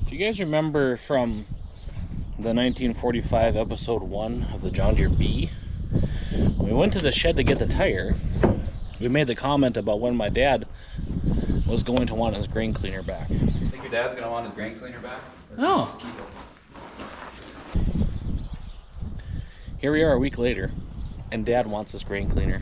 Do you guys remember from the 1945 episode 1 of the John Deere Bee? When we went to the shed to get the tire, we made the comment about when my dad was going to want his grain cleaner back. Think your dad's gonna want his grain cleaner back? No. Here we are a week later, and Dad wants his grain cleaner.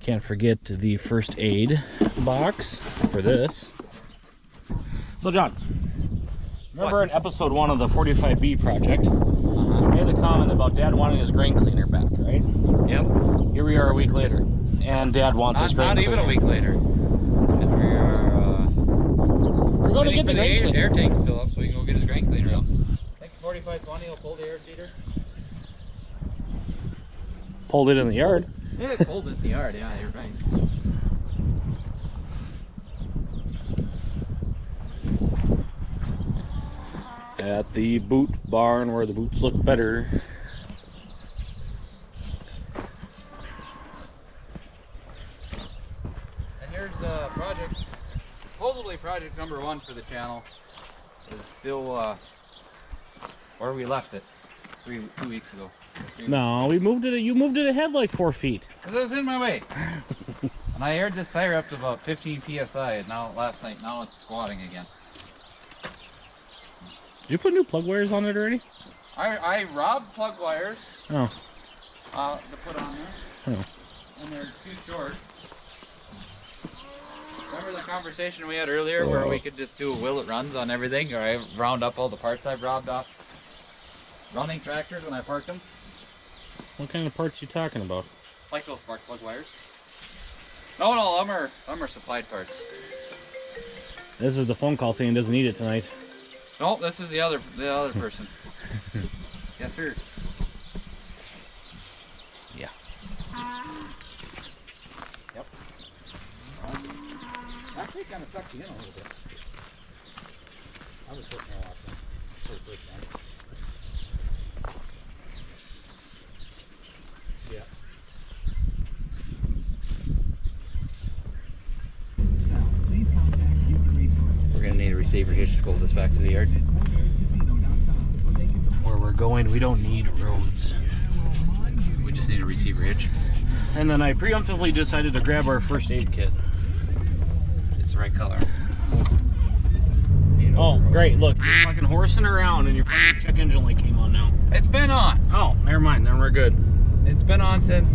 Can't forget the first aid box for this. So John, remember in episode 1 of the 45B project, we made the comment about Dad wanting his grain cleaner back, right? Yep. Here we are a week later, and Dad wants his grain cleaner. Not even a week later. And we're going to get the grain cleaner. Air tank to fill up so we can go get his grain cleaner. I think 4520 will pull the air seeder. Pulled it in the yard. Yeah, it pulled it in the yard, yeah, you're right. At the boot barn where the boots look better. And here's supposedly project number 1 for the channel. Is still where we left it 2 weeks ago. No, we moved it. You moved it ahead like 4 feet. Because it was in my way. And I aired this tire up to about 15 psi. And now last night, now it's squatting again. Did you put new plug wires on it already? I robbed plug wires. Oh. To put on there. Oh. And they're too short. Remember the conversation we had earlier where we could just do will it runs on everything, or I round up all the parts I've robbed off running tractors when I parked them? What kind of parts you talking about? Like those spark plug wires. No, them are supplied parts. This is the phone call saying he doesn't need it tonight. Nope, this is the other person. Yes, sir. Yeah. Yep. Actually, it kind of sucked you in a little bit. I was putting her off. Yeah. We're gonna need a receiver hitch to pull this back to the yard. Where we're going, we don't need roads. We just need a receiver hitch. And then I preemptively decided to grab our first aid kit. It's the right color. Oh, great. Look, you're fucking horsing around and your fucking check engine light came on now. It's been on. Oh, never mind. Then we're good. It's been on since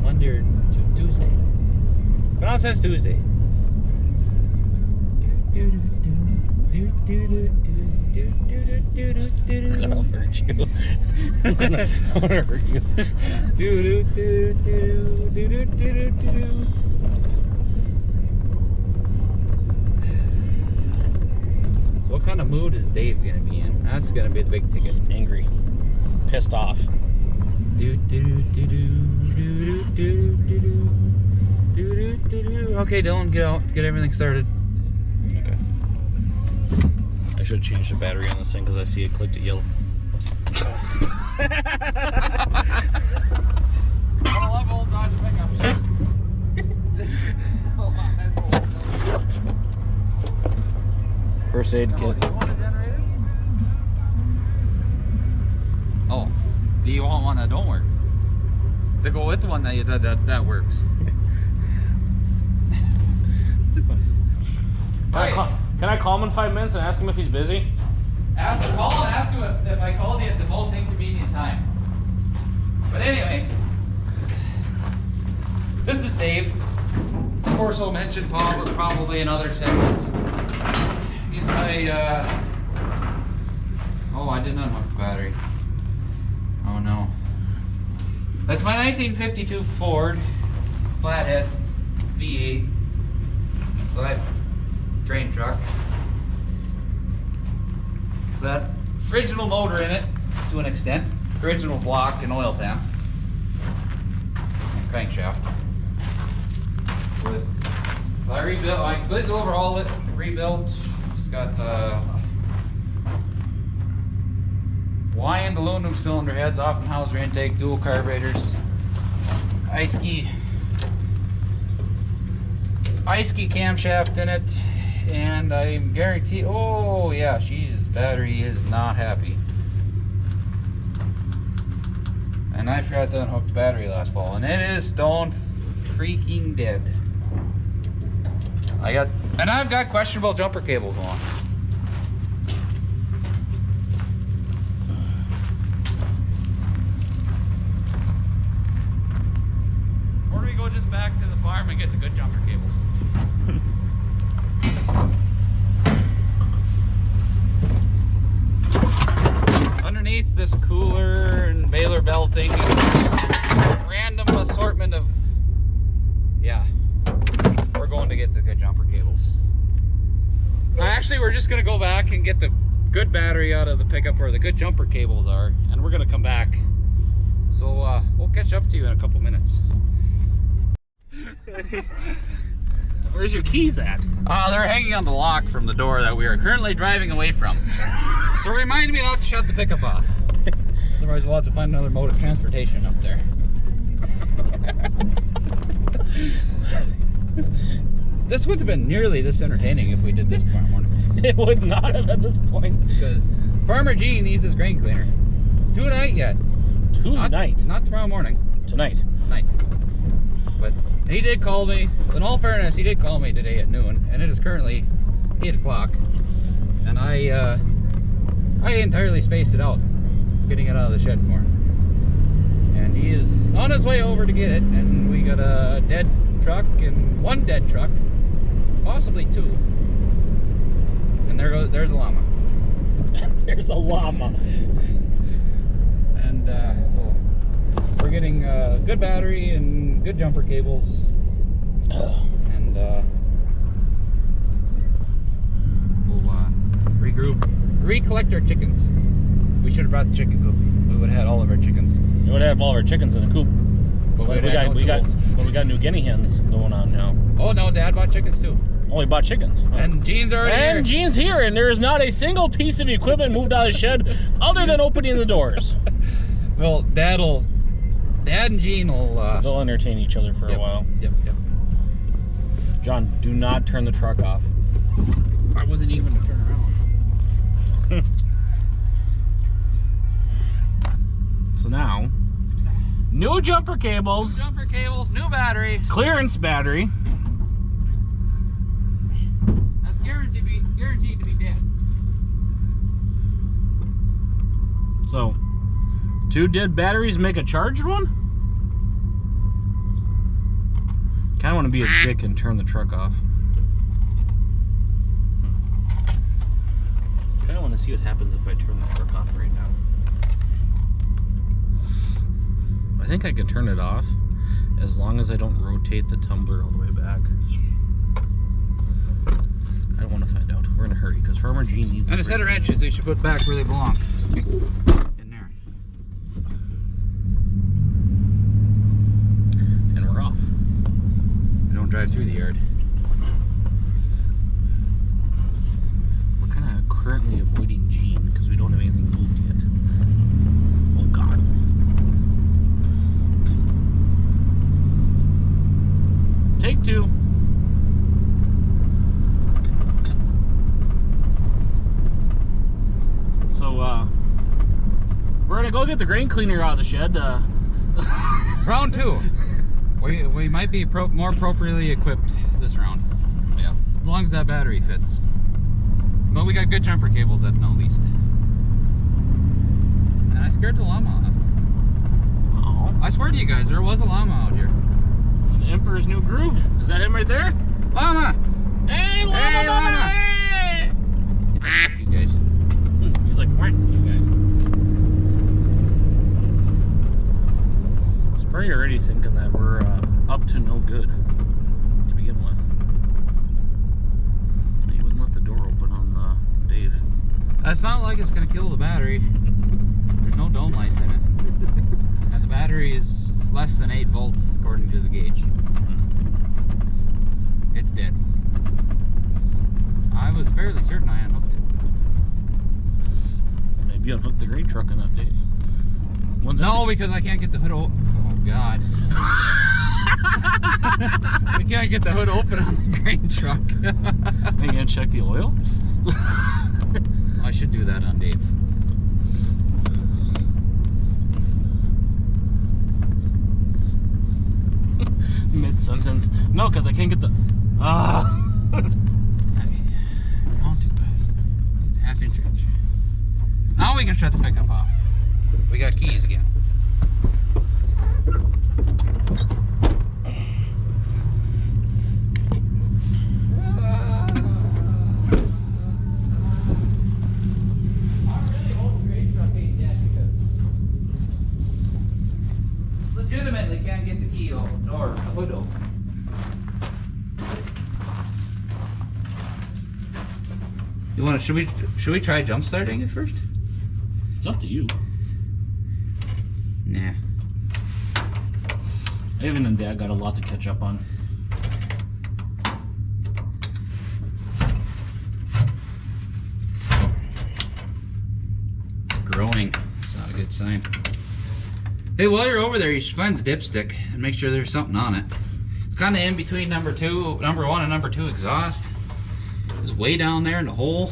Monday or Tuesday. Been on since Tuesday. I'm gonna hurt you. I'm gonna hurt you. What kind of mood is Dave gonna be in? That's gonna be the big ticket. Angry. Pissed off. Okay, Dylan, get out. Get everything started. Okay. I should change the battery on this thing because I see it clicked at yellow. I love old Dodge pickups. First aid kit. You want a generator? Oh, do you want one that don't work? To go with the one that you did that works. Can I call him in 5 minutes and ask him if he's busy? Call and ask him if I called you at the most inconvenient time. But anyway, this is Dave. Corso mentioned probably in other segments. He's my, oh, I didn't unhook the battery. Oh no. That's my 1952 Ford flathead V8 live train truck. That original motor in it to an extent. Original block and oil pan. And crankshaft. With I completely overhauled it, rebuilt. It's got wind aluminum cylinder heads, Offenhauser intake, dual carburetors, ice key camshaft in it, and I guarantee. Oh yeah, she's battery is not happy. And I forgot to unhook the battery last fall, and it is stone freaking dead. I've got questionable jumper cables on. Or do we go just back to the farm and get the good jumper cables? Underneath this cooler and baler belting and random assortment of, yeah, we're going to get the good jumper cables. Actually, we're just gonna go back and get the good battery out of the pickup where the good jumper cables are, and we're gonna come back. So we'll catch up to you in a couple minutes. Where's your keys at? They're hanging on the lock from the door that we are currently driving away from. So remind me not to shut the pickup off. Otherwise we'll have to find another mode of transportation up there. This wouldn't have been nearly this entertaining if we did this tomorrow morning. It would not have at this point. Because Farmer G needs his grain cleaner. Tonight yet. Tonight? Not tomorrow morning. Tonight. Night. But he did call me. In all fairness, he did call me today at noon, and it is currently 8 o'clock. And I entirely spaced it out, getting it out of the shed for him. And he is on his way over to get it, and we got a dead truck and one dead truck, possibly two. And there's a llama. There's a llama. And so we're getting good battery and good jumper cables. And we'll regroup, recollect our chickens. We should have brought the chicken coop. We would have had all of our chickens. We would have all of our chickens in a coop. But we got new guinea hens going on now. Oh no, Dad bought chickens too. Only bought chickens. And Gene's already here. And Gene's here, and there is not a single piece of equipment moved out of the shed other than opening the doors. Well, Dad and Gene will they'll entertain each other for a while. Yep. John, do not turn the truck off. I wasn't even to turn around. So now, new jumper cables, New battery. clearance battery. That's guaranteed to be dead. So, 2 dead batteries make a charged one? Kind of want to be a dick and turn the truck off. Kind of want to see what happens if I turn the truck off right now. I think I can turn it off as long as I don't rotate the tumbler all the way back. I don't want to find out. We're in a hurry because Farmer G needs. And a set of wrenches they should put back where they belong. In there. And we're off. We don't drive through the yard. We're kind of currently avoiding Gene because we don't have anything moved yet. Oh God. Take 2. So, we're gonna go get the grain cleaner out of the shed. Round 2. We might be more appropriately equipped this round. Yeah. As long as that battery fits. But we got good jumper cables at no least. And I scared the llama off. Oh. I swear to you guys, there was a llama out here. The Emperor's New Groove. Is that him right there? Llama! Hey, llama! Hey, llama! Hey! You guys. He's like, what? You guys. He's probably already thinking that we're up to no good to begin with. He wouldn't let the door open on Dave. It's not like it's going to kill the battery. There's no dome lights in it. And the battery is less than 8 volts according to the gauge. It's dead. I was fairly certain I unhooked it. Maybe you unhooked the grain truck in that, Dave. No, because I can't get the hood open. Oh, God. I can't get the hood open on the grain truck. Are you going to check the oil? I should do that on Dave. Mid-sentence. No, because I can't get the... Not too bad. Half-inch wrench. Now we can shut the pickup off. We got keys again. Legitimately can't get the key open or the hood open. You want to? Should we try jump starting it first? It's up to you. Nah. Evan and Dad got a lot to catch up on. It's growing. It's not a good sign. Hey, while you're over there, you should find the dipstick and make sure there's something on it. It's kind of in between number 1 and number 2 exhaust. It's way down there in the hole.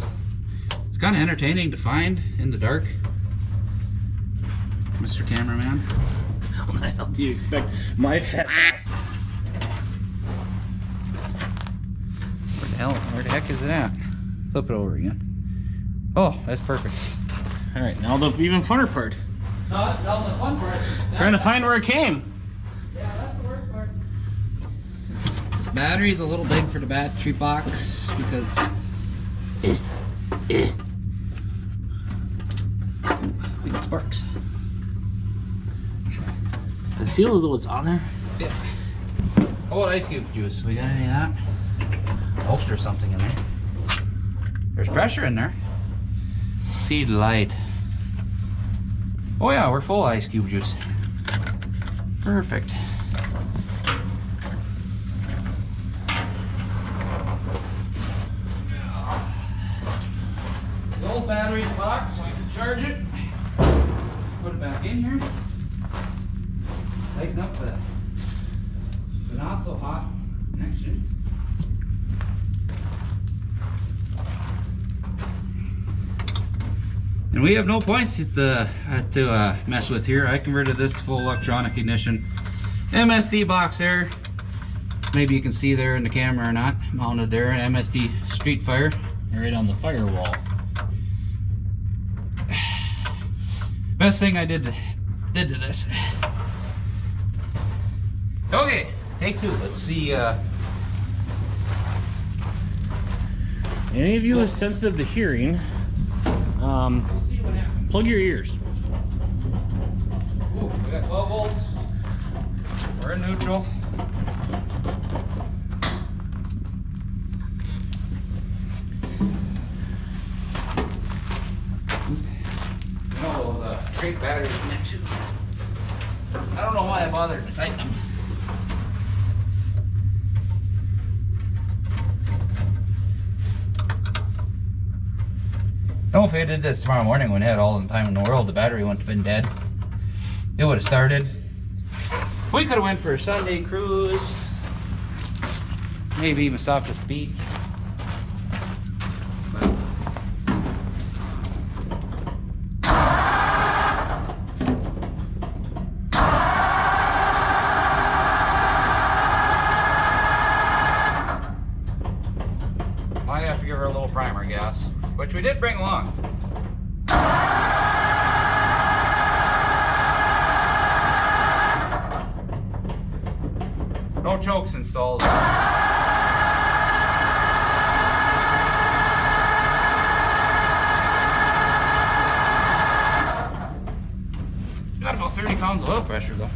It's kind of entertaining to find in the dark. Mr. Cameraman. How the hell do you expect my fat ass? Where the heck is it at? Flip it over again. Oh, that's perfect. Alright, now the even funner part. No, the fun part. Trying to find where it came. Yeah, that's the worst part. The battery's a little big for the battery box because we got sparks. I feel as though it's on there. Yeah. How about ice cube juice? We got any of that? Hope there's something in there. There's pressure in there. See the light. Oh yeah, we're full of ice cube juice. Perfect. The old battery box, so I can charge it. Put it back in here. Tighten up the not so hot connections. And we have no points to mess with here. I converted this to full electronic ignition. MSD box there. Maybe you can see there in the camera or not. Mounted there, MSD Street Fire. Right on the firewall. Best thing I did to this. Okay, take 2. Let's see. Any of you is sensitive to hearing, We'll see what happens. plug your ears. Ooh, we got 12 volts. We're in neutral. Oh, those great battery connections. I don't know why I bothered to tighten them. No, if I did this tomorrow morning when I had all the time in the world, the battery wouldn't have been dead. It would have started. We could have went for a Sunday cruise. Maybe even stopped at the beach. But I have to give her a little primer gas, which we did bring along. No chokes installed. Got about 30 pounds of oil pressure though.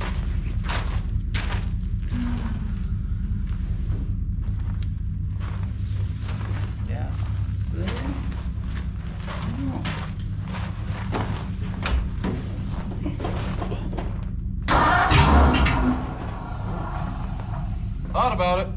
Thought about it.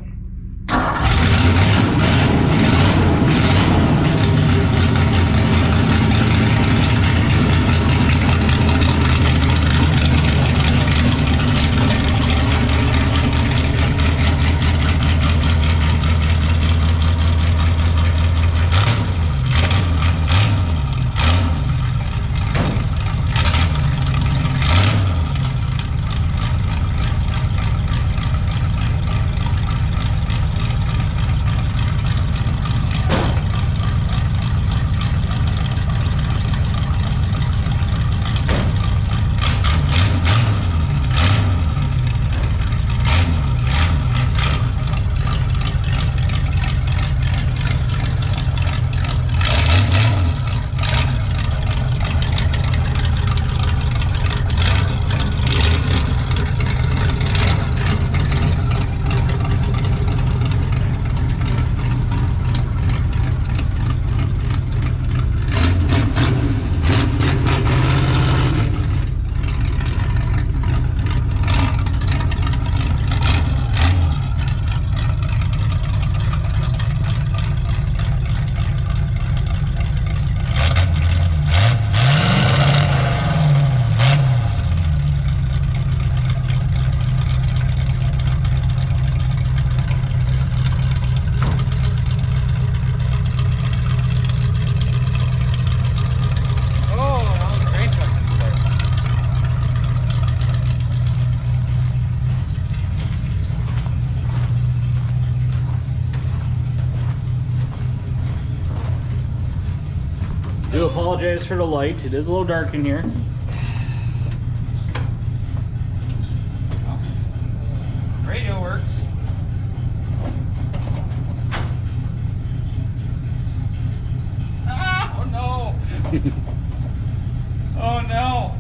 Do apologize for the light. It is a little dark in here. Radio works. Ah, oh no! Oh no!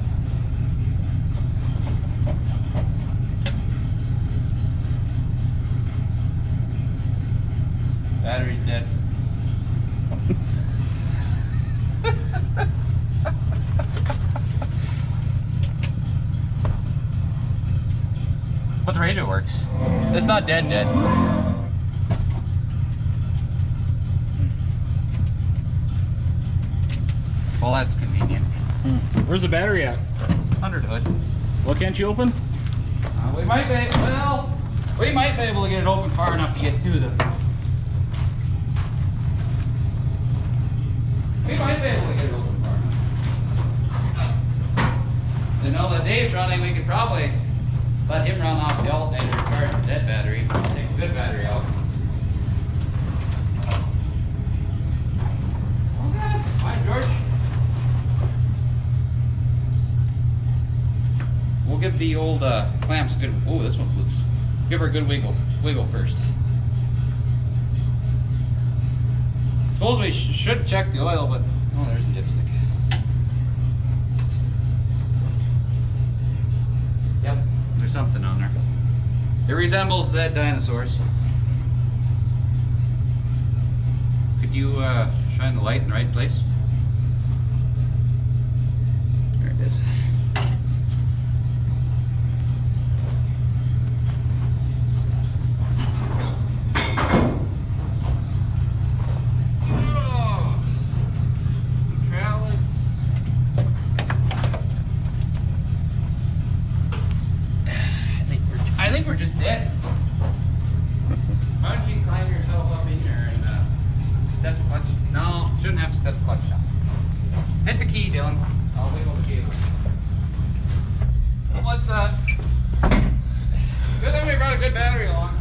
Battery's dead. But the radio works. It's not dead. Well, that's convenient. Where's the battery at? Under the hood. What can't you open? We might be able to get it open far enough to get to the. We might be able to get it open far enough. You know that Dave's running, we could probably let him run off the alternator and charge the dead battery. I'll take the good battery out. Okay, fine, George. We'll give the old clamps a good. Oh, this one's loose. Give her a good wiggle first. Suppose we should check the oil, but oh, there's the dipstick. Yep, there's something on there. It resembles that dinosaur's. Could you shine the light in the right place? There it is. I think we're just dead. Why don't you climb yourself up in there and step the clutch? No, shouldn't have to step the clutch down. Hit the key, Dylan. I'll wiggle the key. Let's good thing we brought a good battery along.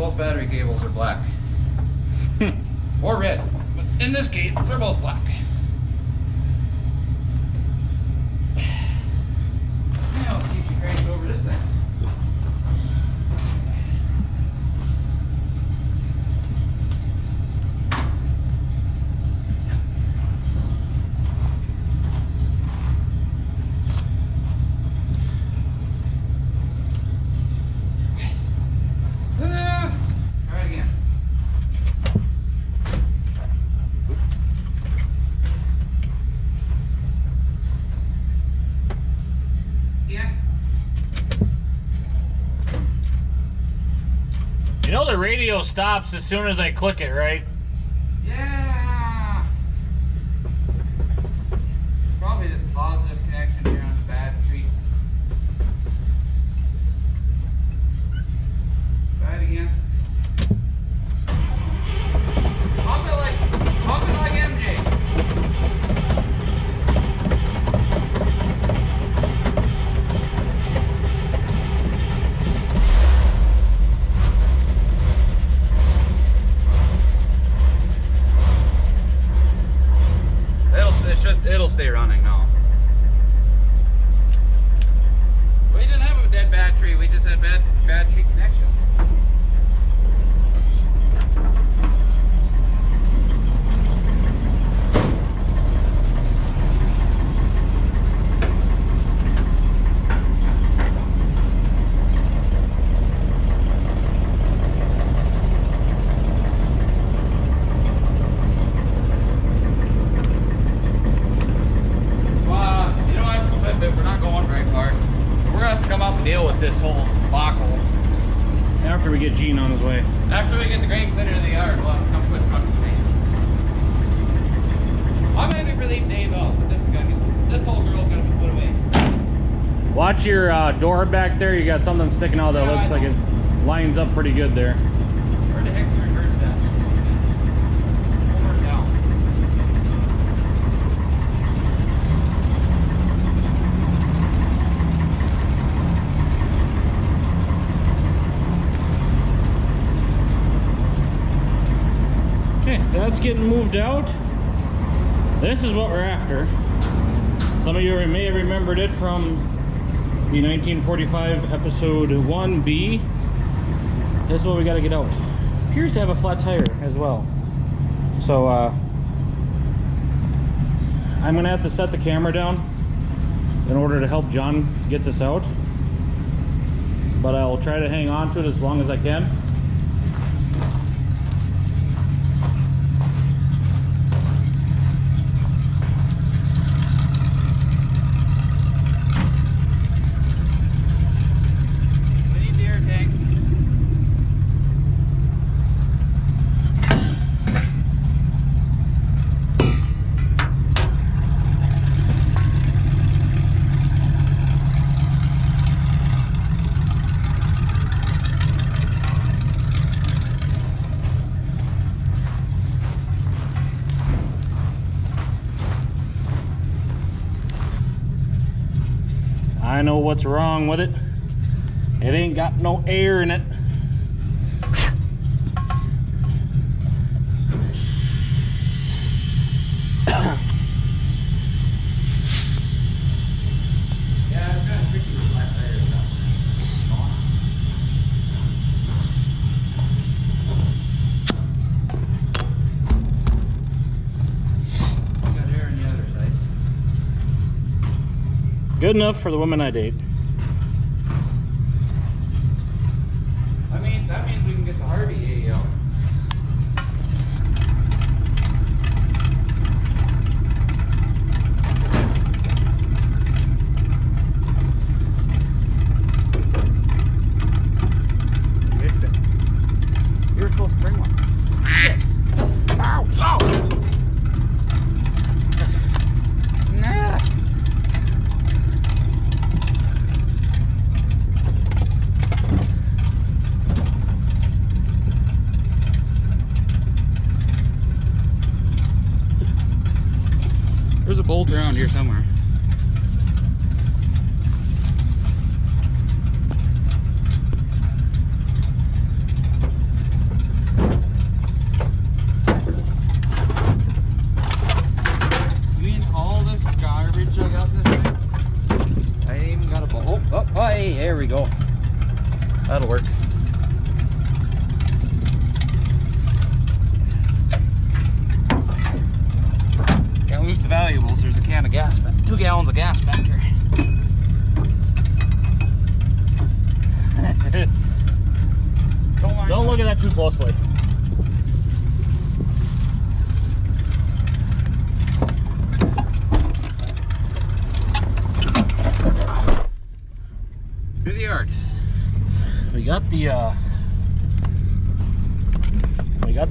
both battery cables are black. Or red. But in this case, they're both black. Now let's see if she cranks over this thing. Try it again. Yeah. You know the radio stops as soon as I click it, right? Yeah. Probably the positive connection here on the battery. Try it again. Pump it like MJ. It'll stay running now. We didn't have a dead battery, we just had bad battery connection. We're not going very far. We're gonna have to come out and deal with this whole debacle. After we get Gene on his way. After we get the grain cleaner to the yard, we'll have to come put trucks away. I'm happy for leaving Dave out, but this whole girl's gonna be put away. Watch your door back there. You got something sticking out that Yeah, looks like it lines up pretty good there. Where the heck's the reverse at? Over and down. Okay, that's getting moved out. This is what we're after. Some of you may have remembered it from the 1945 episode 1B. This is what we got to get out. Appears to have a flat tire as well. So I'm gonna have to set the camera down in order to help John get this out, but I'll try to hang on to it as long as I can. I know what's wrong with it. It ain't got no air in it. Yeah, it's kind of tricky with flat tires. You got air on the other side. Good enough for the women I date. I mean, that means we can get the Harvey A out. You were supposed to bring one. Shit! Ow! Ow! Nah! There's a bolt around here somewhere. That'll work. Can't lose the valuables. There's a can of gas, 2 gallons of gas back here. Don't look at that too closely. Through the yard. We got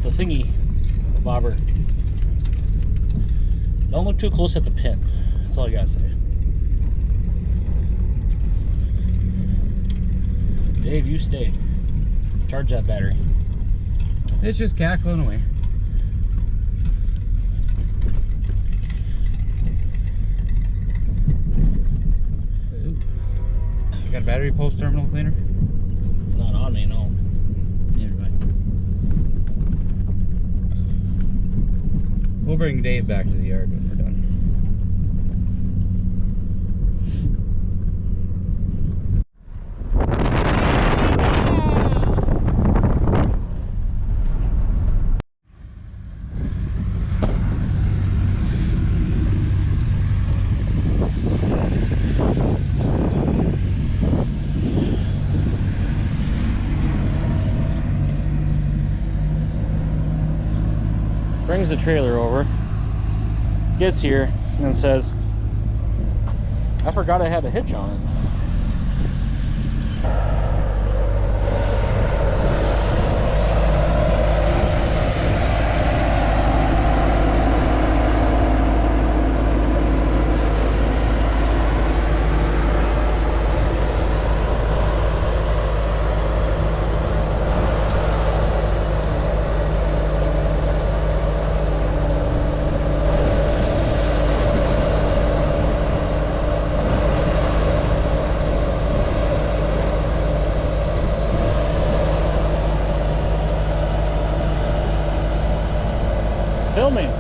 the thingy bobber. Don't look too close at the pin. That's all I gotta say. Dave, you stay. Charge that battery. It's just cackling away. Ooh. You got a battery post terminal cleaner? Not on me, no. Never mind. We'll bring Dave back to the yard when we're done. Brings the trailer over, gets here, and says, I forgot I had a hitch on it. Filming.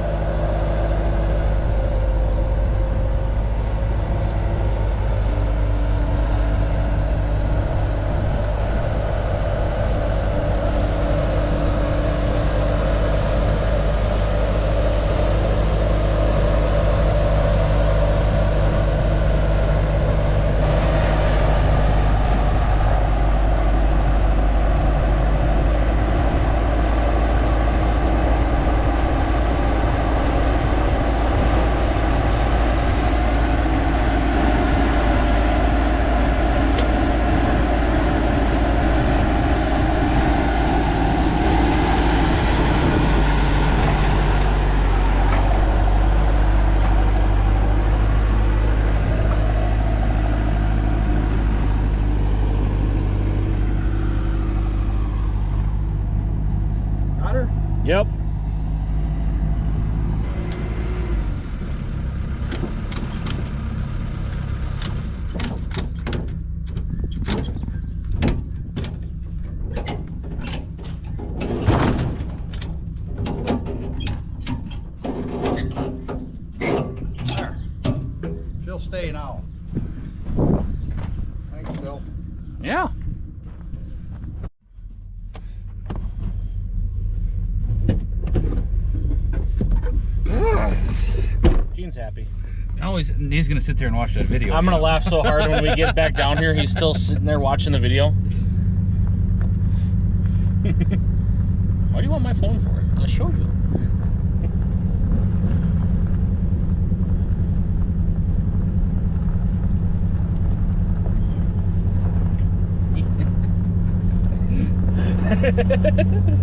Yep. There. She'll stay now. Thanks, Bill. Yeah. Gene's happy. Oh, he's gonna sit there and watch that video. I'm gonna laugh so hard when we get back down here. He's still sitting there watching the video. Why do you want my phone for? I'll show you.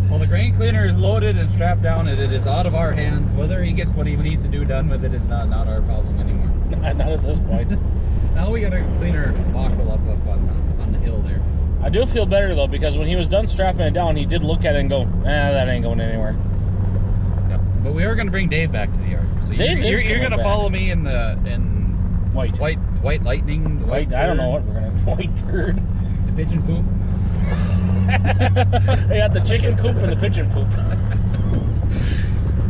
Well, the grain cleaner is loaded and strapped down, and it is out of our hands. Whether he gets what he needs to do done with it is not our problem anymore. Not at this point. Now we got to clean our buckle up on the hill there. I do feel better though, because when he was done strapping it down, he did look at it and go, that ain't going anywhere. Yep. But we are going to bring Dave back to the yard. So you're going to follow me in white lightning. The white I don't know what we're gonna white turd. The pigeon poop. They got the chicken coop and the pigeon poop.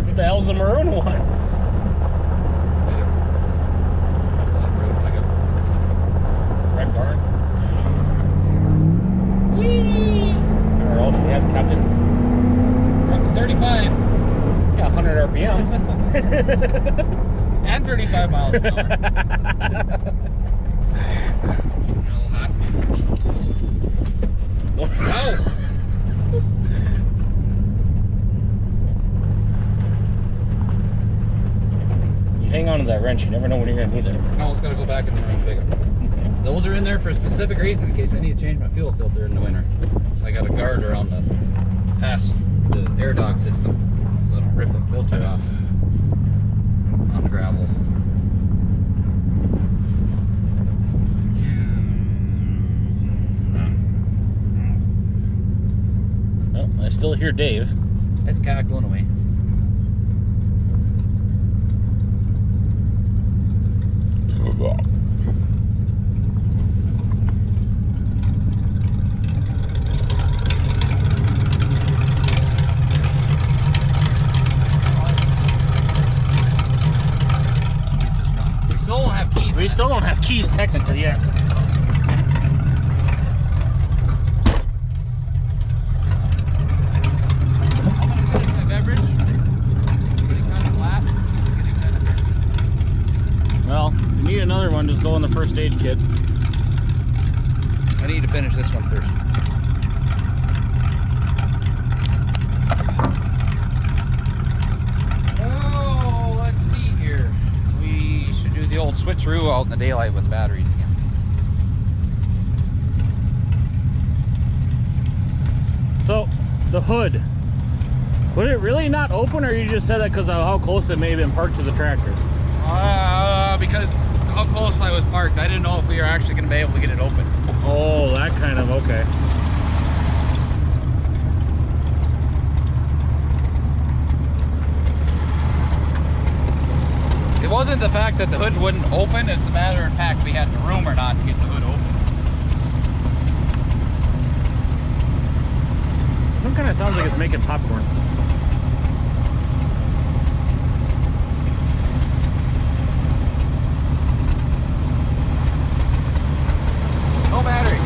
What the hell's the maroon one? Red barn. Whee! And 35 miles an hour. A little hot. Wow. You hang on to that wrench, you never know when you're going to need it. I almost got to go back and pick up. Those are in there for a specific reason, in case I need to change my fuel filter in the winter. So I got a guard around the air dog system. So I don't rip the filter off on the gravel. Oh, I still hear Dave. It's cackling away. We still don't have keys technically yet. Well, if you need another one, just go in the first aid kit. I need to finish this one first. Oh, let's see here. We should do the old switcheroo out in the daylight with batteries again. So, the hood. Would it really not open, or you just said that because of how close it may have been parked to the tractor? Because how close I was parked, I didn't know if we were actually going to be able to get it open. Oh, that kind of, okay. It wasn't the fact that the hood wouldn't open, it's a matter of fact we had the room or not to get the hood open. Some kind of sounds like it's making popcorn. No battery.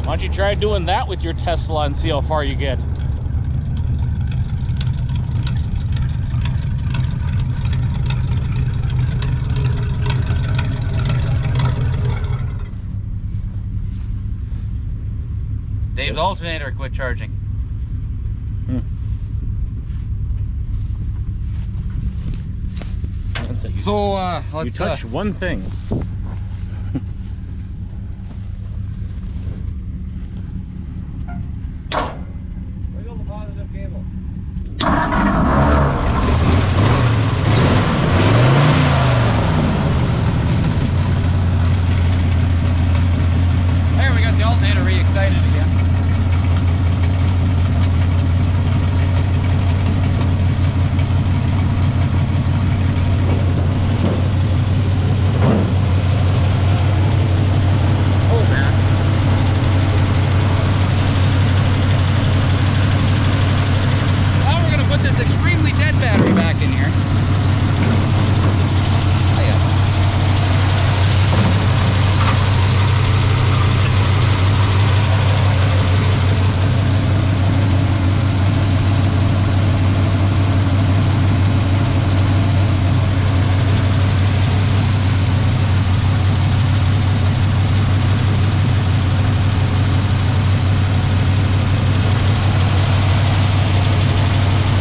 Why don't you try doing that with your Tesla and see how far you get? Dave's alternator quit charging. That's it. So let's You touch one thing. wiggle the positive cable. There, we got the alternator re-excited again. This extremely dead battery back in here. Oh, yeah.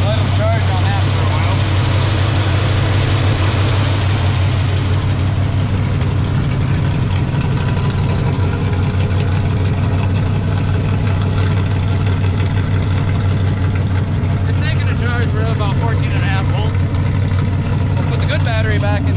Let them charge on that for a while. It's taking a charge for about 14.5 volts. We'll put the good battery back in.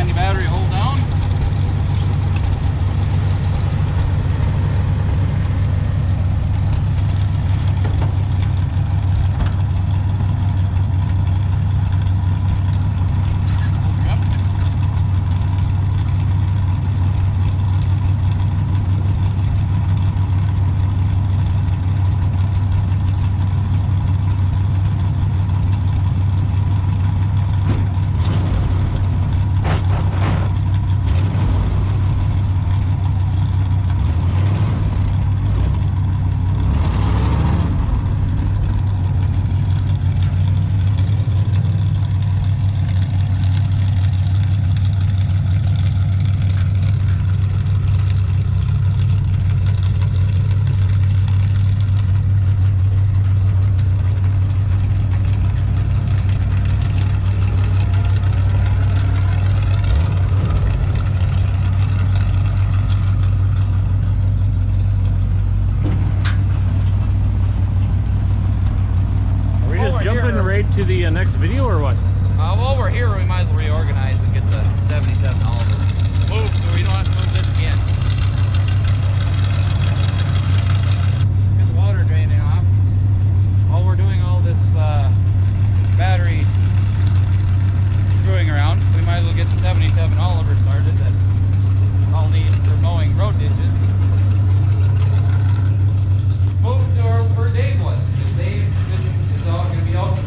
handy battery hold down. To the next video or what? While we're here, we might as well reorganize and get the 77 Oliver moved so we don't have to move this again. Get the water draining off. While we're doing all this battery screwing around, we might as well get the 77 Oliver started that I'll need for mowing road ditches. Moved to where Dave was, because Dave is all going to be out.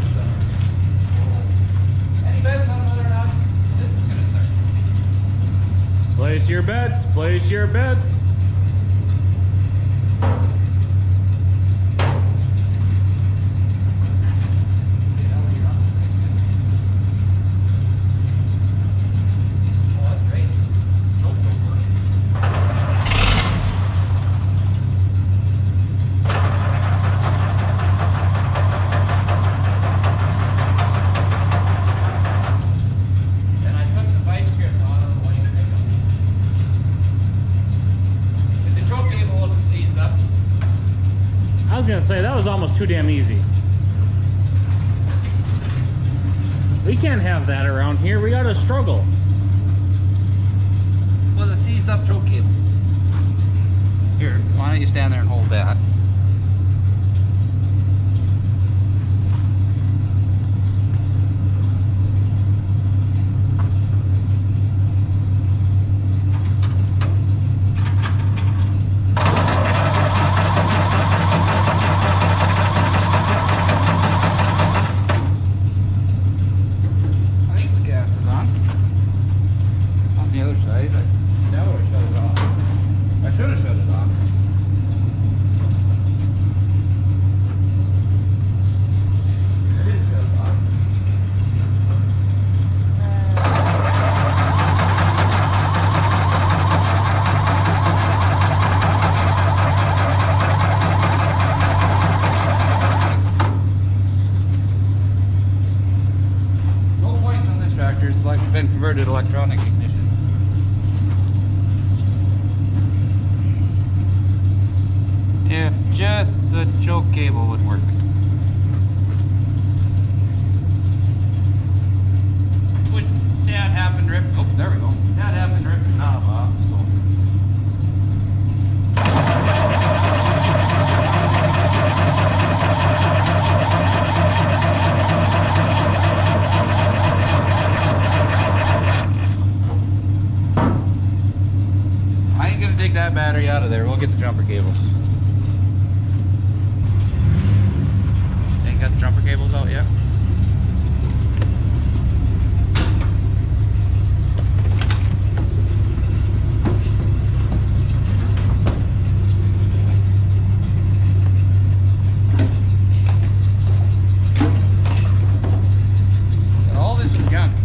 Bets on whether or not this is going to start. Place your bets, place your bets. I was gonna say that was almost too damn easy. We can't have that around here. We gotta struggle. Well, the seized up choke cable. Here, why don't you stand there and hold that? Been converted electronic ignition. If just the choke cable would work. Would that happen rip? Oh, there we go. That happened rip the knob off, so. Take that battery out of there. We'll get the jumper cables. Ain't got the jumper cables out yet. All this is junk.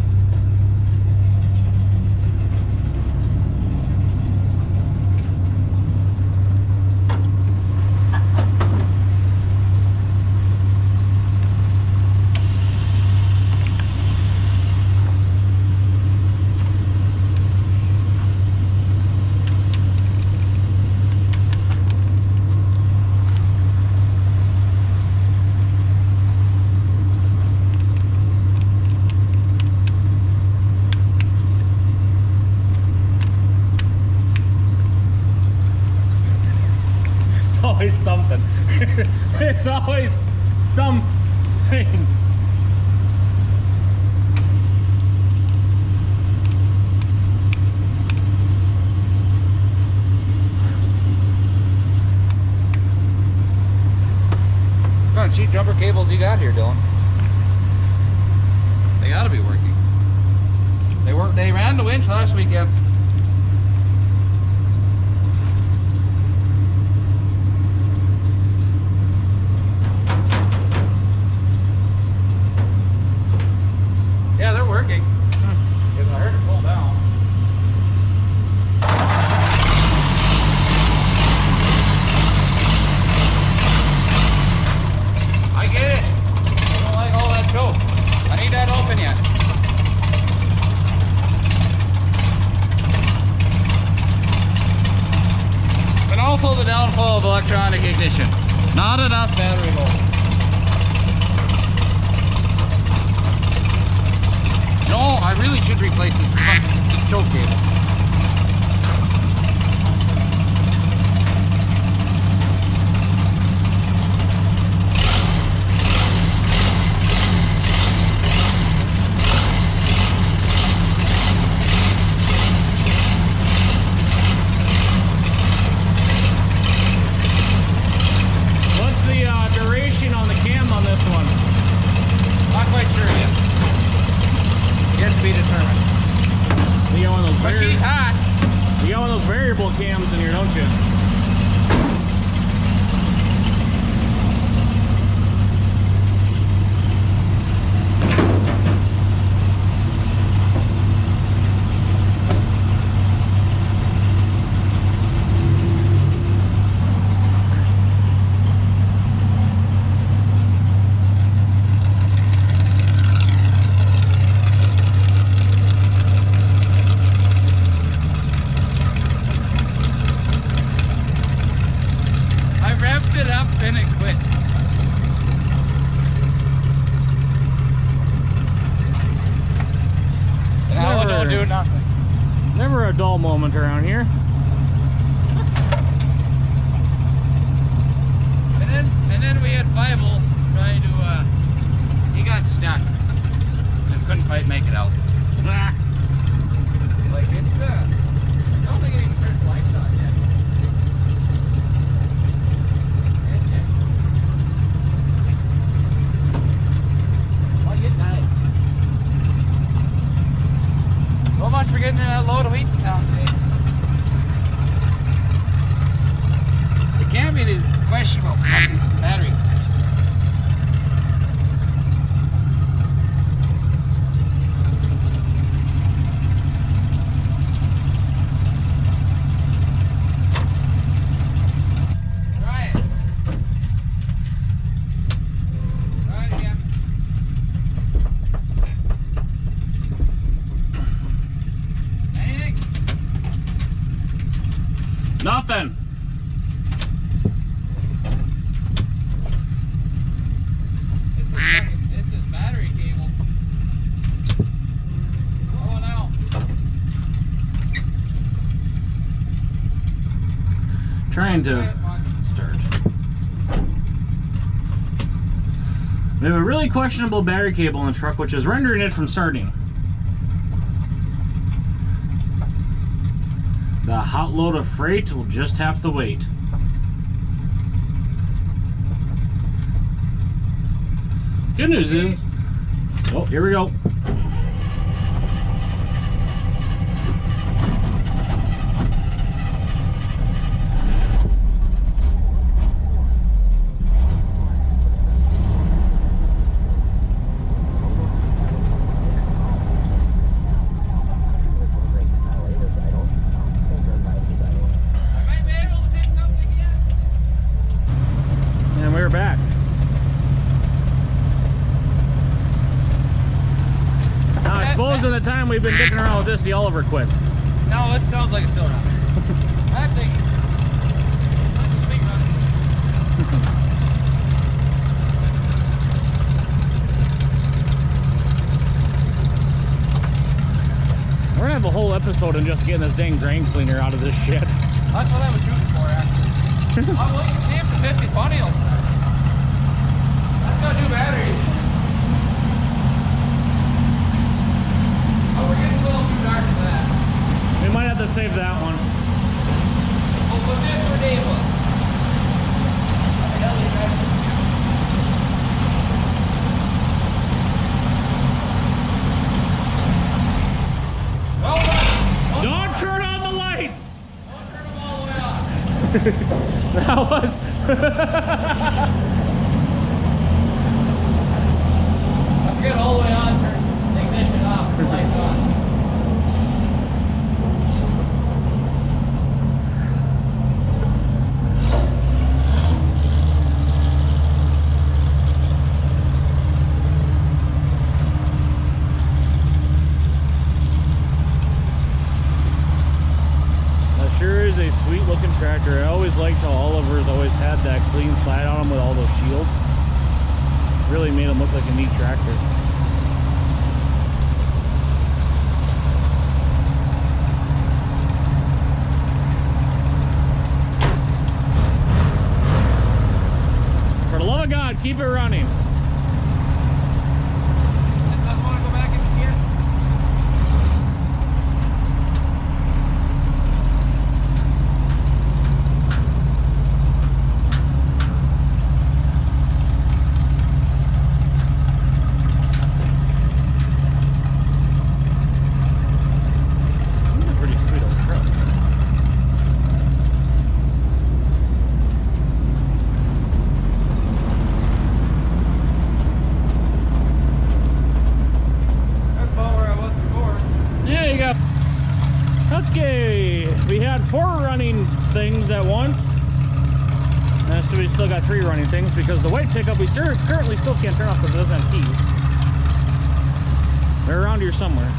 something. There's always something. What kind of cheap jumper cables you got here, Dylan? They gotta be working. They ran the winch last weekend. Yeah, they're working. Because I heard it pull down. I get it. I don't like all that choke. I need that open yet. And also the downfall of electronic ignition. Not enough battery voltage. No, I really should replace this choke cable. What's the duration on the cam on this one? Not quite sure yet. Yet to be determined. You got one of those But she's hot. You got one of those variable cams in here, don't you? And it quit. And now it don't do nothing. Never a dull moment around here. And then we had Fievel trying to he got stuck and couldn't quite make it out. Like it's I don't think it even turned lights on yet. So much for getting that load of wheat to town today. It can't be the question about battery connections. Try it. Try it again. Nothing. This is battery cable. Going out. Trying to start. We have a really questionable battery cable in the truck, which is rendering it from starting. The hot load of freight will just have to wait. Good news is, oh, here we go. And we're back. Now I suppose in the time we've been dicking around with this, the Oliver quit. No, it sounds like a still not. That thing. We're gonna have a whole episode on just getting this dang drain cleaner out of this shit. That's what I was shooting for, actually. well, you can see it for 50 funny. That's got new batteries. Oh, we're getting a little too dark for that. We might have to save that one. We'll put this where Dave was. Don't turn on the lights! Don't turn them all the way on. That was... I forget all the way on, turn the ignition off, the lights on. Sure is a sweet looking tractor. I always liked how Oliver's always had that clean slide on them with all those shields. Really made them look like a neat tractor. For the love of God, keep it running. Doesn't want to go back into gear. Okay, we had 4 running things at once. So we still got 3 running things because the white pickup we currently still can't turn off because it doesn't have keys. They're around here somewhere.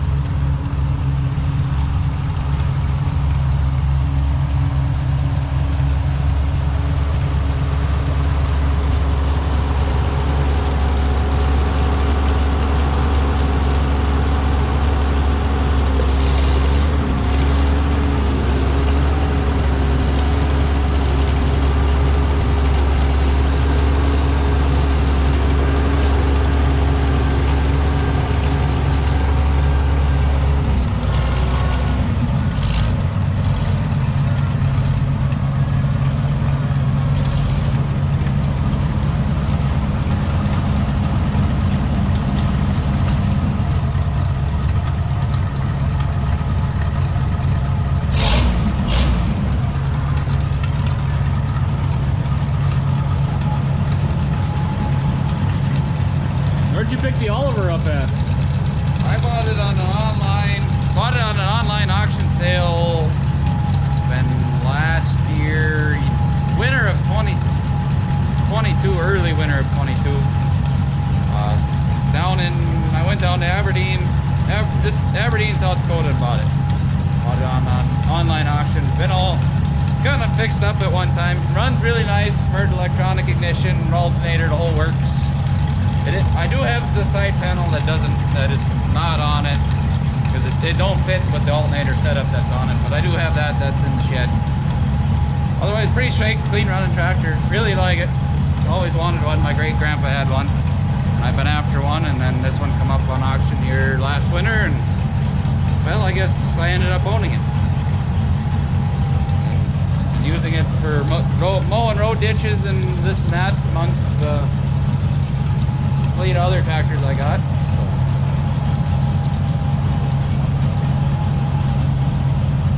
Where'd you pick the Oliver up at? I bought it on an online auction sale when last year, winter of 2022, early winter of 22. I went down to Aberdeen, Aberdeen, South Dakota, and bought it. Bought it on an online auction. Been all kind of fixed up at one time. Runs really nice, Merged electronic ignition, alternator, the whole works. I do have the side panel that is not on it because it don't fit with the alternator setup that's on it, but I do have that's in the shed. Otherwise, pretty straight, clean running tractor. Really like it. Always wanted one. My great grandpa had one, and I've been after one, and then this one come up on auction here last winter, and well, I guess I ended up owning it. And using it for mowing road ditches and this and that amongst the fleet of other tractors I got.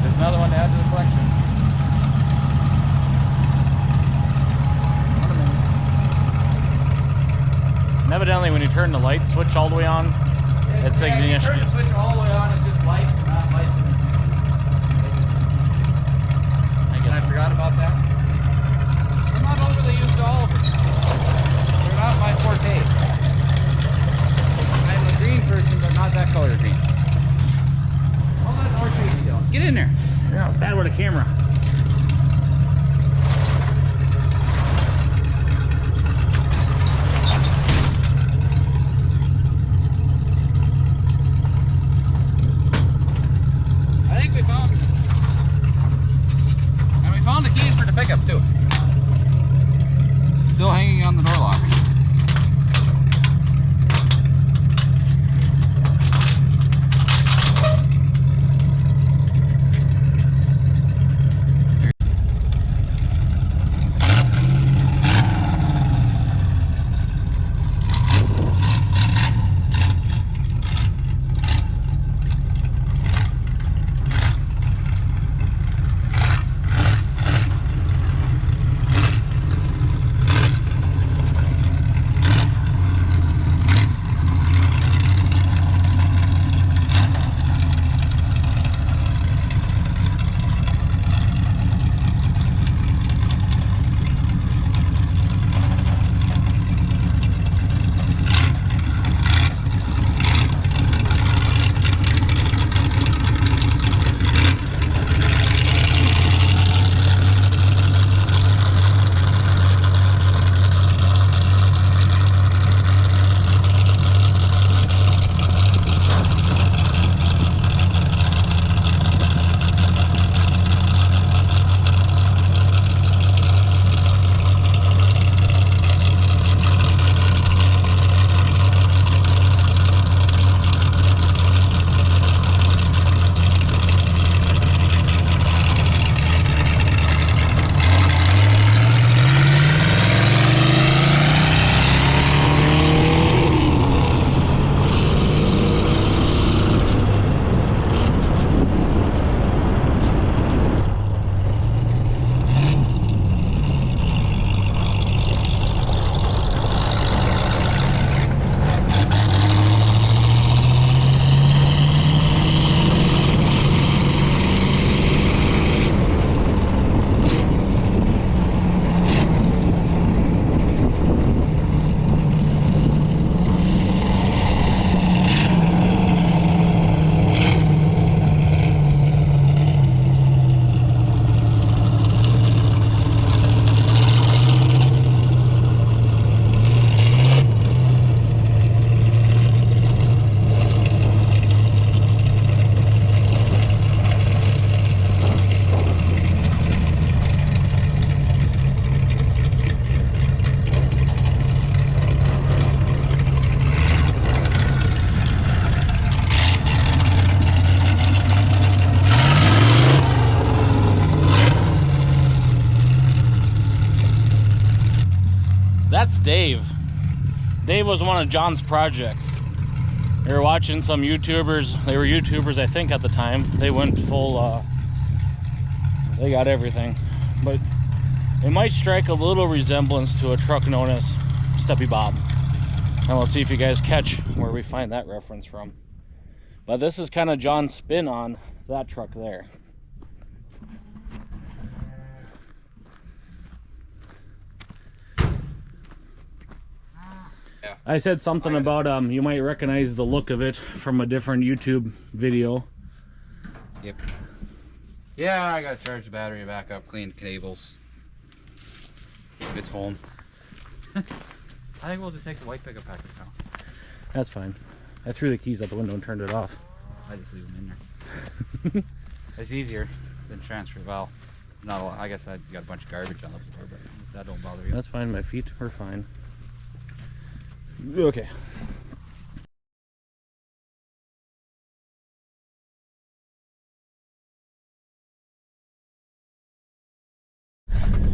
There's another one to add to the collection. And evidently when you turn the light switch all the way on, it's ignition. Turn the switch all the way on, it just lights and not lights. I forgot about that. I'm not overly used to all of them. They're not my forte. I'm a green person, but not that color green. I'll let North be doing. Get in there. Yeah, bad with a camera. I think we found the keys for the pickup too. still hanging on the door lock. That's Dave. Dave was one of John's projects. They were watching some YouTubers. They were YouTubers, I think, at the time. They went full, they got everything. But it might strike a little resemblance to a truck known as Steppy Bob. And we'll see if you guys catch where we find that reference from. But this is kind of John's spin on that truck there. Yeah. I said something about you might recognize the look of it from a different YouTube video. Yep. Yeah, I gotta charge the battery back up, clean the cables. It's home. I think we'll just take the white pickup pack now. That's fine. I threw the keys out the window and turned it off. I just leave them in there. It's easier than transfer valve. Not a lot. I guess I got a bunch of garbage on the floor, but that don't bother you. That's fine. My feet are fine. Okay.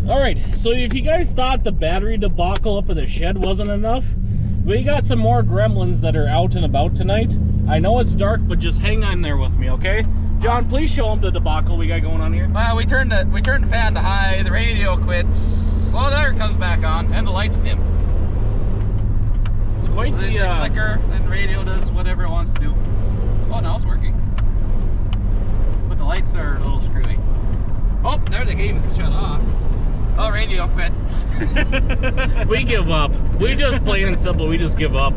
All right, so if you guys thought the battery debacle up at the shed wasn't enough, we got some more gremlins that are out and about tonight. I know it's dark, but just hang on there with me, okay? John, please show them the debacle we got going on here. Well, we turned the fan to high, the radio quits. Well, there it comes back on, and the lights dim. It's quite the flicker, and the radio does whatever it wants to do. Oh, now it's working. But the lights are a little screwy. Oh, there they came shut off. Oh, radio quit. We give up. We just plain and simple, we just give up.